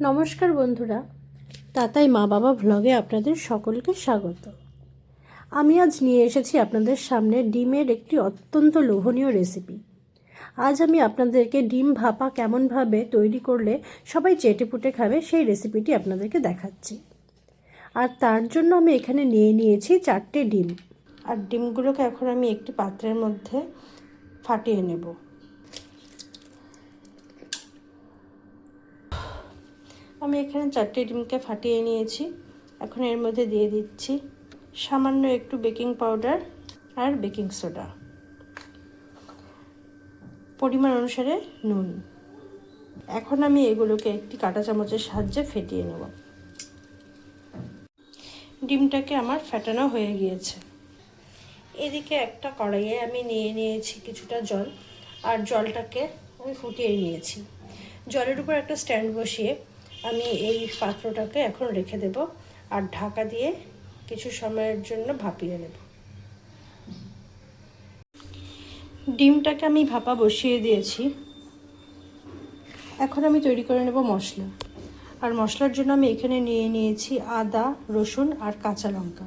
নমস্কার বন্ধুরা, তাতাই মা বাবা ভ্লগে আপনাদের সকলকে স্বাগত। আমি আজ নিয়ে এসেছি আপনাদের সামনে ডিমের একটি অত্যন্ত লোভনীয় রেসিপি। আজ আমি আপনাদেরকে ডিম ভাপা কেমনভাবে তৈরি করলে সবাই চেটেপুটে খাবে সেই রেসিপিটি আপনাদেরকে দেখাচ্ছি। আর তার জন্য আমি এখানে নিয়ে নিয়েছি 4টে ডিম। আর ডিমগুলোকে এখন আমি একটি পাত্রের মধ্যে ফাটিয়ে নেব। আমি এখানে 4টে ডিমকে ফাটিয়ে নিয়েছি। এখন এর মধ্যে দিয়ে দিচ্ছি সামান্য একটু বেকিং পাউডার আর বেকিং সোডা, পরিমাণ অনুসারে নুন। এখন আমি এগুলোকে একটি কাঁটা চামচের সাহায্যে ফেটিয়ে নেব। ডিমটাকে আমার ফেটানো হয়ে গিয়েছে। এদিকে একটা কড়াইয়ে আমি নিয়ে নিয়েছি কিছুটা জল, আর জলটাকে আমি ফুটিয়ে নিয়েছি। জলের উপর একটা স্ট্যান্ড বসিয়ে আমি এই পাত্রটাকে এখন রেখে দেব আর ঢাকা দিয়ে কিছু সময়ের জন্য ভাপিয়ে নেব। ডিমটাকে আমি ভাপা বসিয়ে দিয়েছি। এখন আমি তৈরি করে নেব মশলা। আর মশলার জন্য আমি এখানে নিয়ে নিয়েছি আদা, রসুন আর কাঁচা লঙ্কা।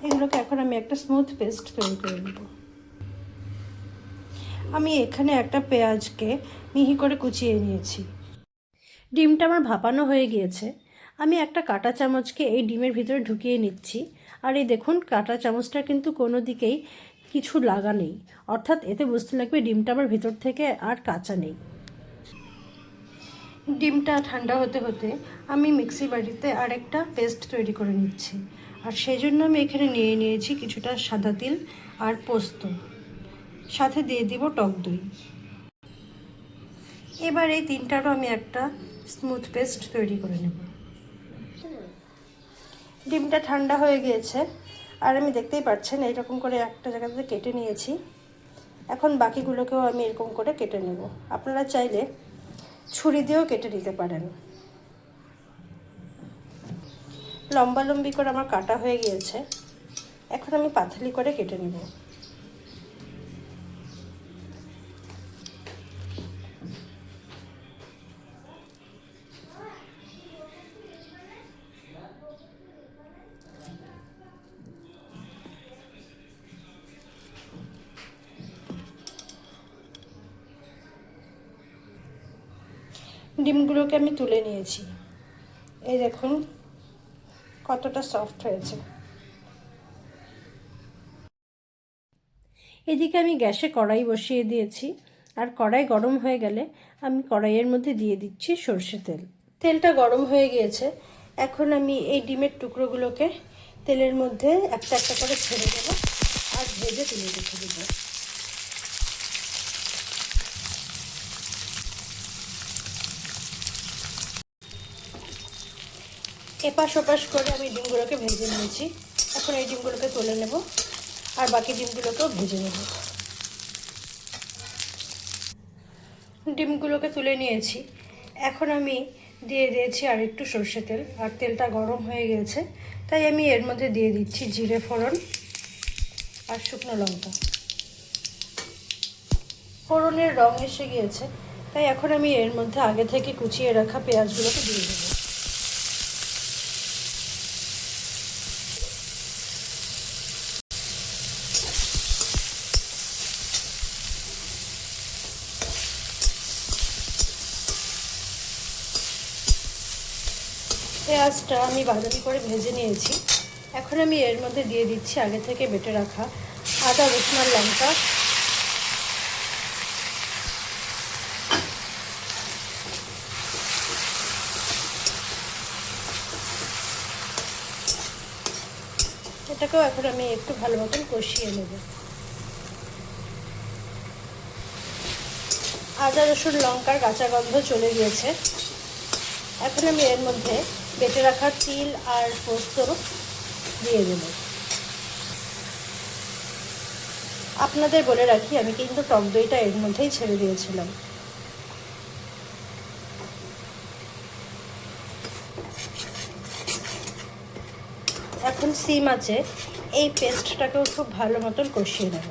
এগুলোকে এখন আমি একটা স্মুথ পেস্ট তৈরি করে নেব। আমি এখানে একটা পেঁয়াজকে মিহি করে কুচিয়ে নিয়েছি। ডিমটা আমার ভাপানো হয়ে গিয়েছে। আমি একটা কাঁটা চামচকে এই ডিমের ভিতরে ঢুকিয়ে নিচ্ছি। আর এই দেখুন, কাঁটা চামচটা কিন্তু কোনো দিকেই কিছু লাগা নেই, অর্থাৎ এতে বুঝতে লাগবে ডিমটা আমার ভিতর থেকে আর কাঁচা নেই। ডিমটা ঠান্ডা হতে হতে আমি মিক্সি বাটিতে আরেকটা পেস্ট তৈরি করে নিচ্ছি। আর সেই জন্য আমি এখানে নিয়ে নিয়েছি কিছুটা সাদা তিল আর পোস্ত, সাথে দিয়ে দিব টক দই। এবার এই তিনটারও আমি একটা স্মুথ পেস্ট তৈরি করে নেব। ডিমটা ঠান্ডা হয়ে গিয়েছে, আর আমি দেখতেই পাচ্ছেন এইরকম করে একটা জায়গাতে কেটে নিয়েছি। এখন বাকিগুলোকেও আমি এরকম করে কেটে নেব। আপনারা চাইলে ছুরি দিয়েও কেটে নিতে পারেন। লম্বা লম্বি করে আমার কাটা হয়ে গিয়েছে। এখন আমি পাতলি করে কেটে নেব। ডিমগুলোকে আমি তুলে নিয়েছি। এই দেখুন কতটা সফট হয়েছে। এদিকে আমি গ্যাসে কড়াই বসিয়ে দিয়েছি, আর কড়াই গরম হয়ে গেলে আমি কড়াইয়ের মধ্যে দিয়ে দিচ্ছি সর্ষে তেল। তেলটা গরম হয়ে গিয়েছে। এখন আমি এই ডিমের টুকরোগুলোকে তেলের মধ্যে একটা একটা করে ছেড়ে দেব আর ভেজে তুলে রেখে দেব। এপাশ ওপাশ করে আমি ডিমগুলোকে ভেজে নিয়েছি। এখন এই ডিমগুলোকে তুলে নেব আর বাকি ডিমগুলোকেও ভেজে নেব। ডিমগুলোকে তুলে নিয়েছি। এখন আমি দিয়ে দিয়েছি আর একটু সর্ষে তেল, আর তেলটা গরম হয়ে গেছে, তাই আমি এর মধ্যে দিয়ে দিচ্ছি জিরে ফোড়ন আর শুকনো লঙ্কা। ফোড়নের রং এসে গিয়েছে, তাই এখন আমি এর মধ্যে আগে থেকে কুচিয়ে রাখা পেঁয়াজগুলোকে দিয়ে দেবো। পেঁয়াজটা আমি বাদামি করে ভেজে নিয়েছি। এখন আমি এর মধ্যে দিয়ে দিচ্ছি আগে থেকে বেটে রাখা আদা, রসুন আর লঙ্কা। এটাকেও এখন আমি একটু ভালো মতন কষিয়ে নেব। আদা, রসুন, লঙ্কার কাঁচা গন্ধ চলে গিয়েছে। এখন আমি এর মধ্যে বেটে রাখা তিল আর পোস্ত দিয়ে দেব। আপনাদের বলে রাখি, আমি কিন্তু টক দইটা এর মধ্যেই ছেড়ে দিয়েছিলাম। এখন সিম আছে, এই পেস্টটাকেও খুব ভালো মতন কষিয়ে নেব।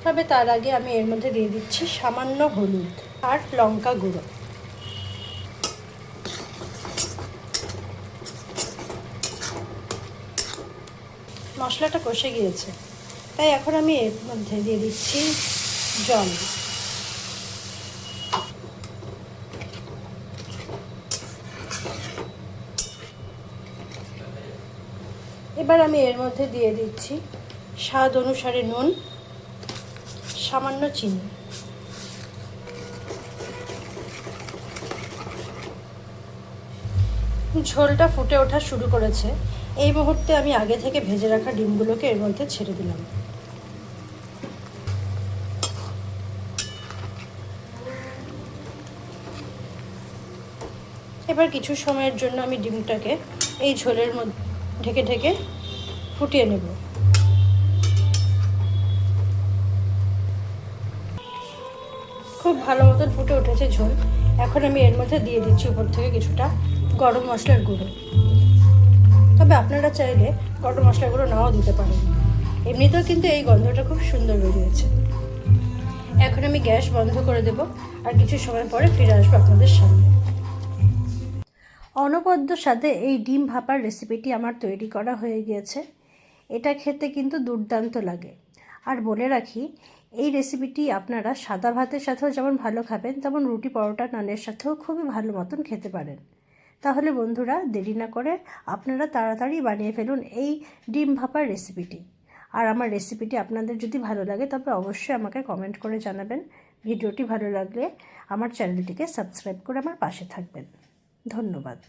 তবে তবে তার আগে আমি এর মধ্যে দিয়ে দিচ্ছি সামান্য হলুদ আর লঙ্কা গুঁড়ো। মশলাটা কষে গিয়েছে, তাই এখন আমি এর মধ্যে দিয়ে দিচ্ছি জল। এবার আমি এর মধ্যে দিয়ে দিচ্ছি স্বাদ অনুসারে নুন, সামান্য চিনি। ঝোলটা ফুটে ওঠা শুরু করেছে। এই মুহূর্তে আমি আগে থেকে ভেজে রাখা ডিমগুলোকে এর মধ্যে ছেড়ে দিলাম। এবার কিছু সময়ের জন্য আমি ডিমটাকে এই ঝোলের মধ্যে ঢেকে ঢেকে ফুটিয়ে নেব। খুব ভালো মতন ফুটে উঠেছে ঝোল। এখন আমি এর মধ্যে দিয়ে দিচ্ছি উপর থেকে কিছুটা গরম মশলার গুঁড়ো। তবে আপনারা চাইলে গরম মশলার গুঁড়ো নাও দিতে পারেন, এমনিতেও কিন্তু এই গন্ধটা খুব সুন্দর বেরিয়েছে। এখন আমি গ্যাস বন্ধ করে দেব আর কিছু সময় পরে ফিরে আসবো আপনাদের সামনে। অনবদ্য স্বাদে এই ডিম ভাপার রেসিপিটি আমার তৈরি করা হয়ে গিয়েছে। এটা খেতে কিন্তু দুর্দান্ত লাগে। আর বলে রাখি, এই রেসিপিটি আপনারা সাদা ভাতের সাথেও যেমন ভালো খাবেন, তেমন রুটি, পরোটা, নানের সাথেও খুবই ভালো মতন খেতে পারেন। তাহলে বন্ধুরা, দেরি না করে আপনারা তাড়াতাড়ি বানিয়ে ফেলুন এই ডিম ভাপার রেসিপিটি। আর আমার রেসিপিটি আপনাদের যদি ভালো লাগে তবে অবশ্যই আমাকে কমেন্ট করে জানাবেন। ভিডিওটি ভালো লাগলে আমার চ্যানেলটিকে সাবস্ক্রাইব করে আমার পাশে থাকবেন। ধন্যবাদ।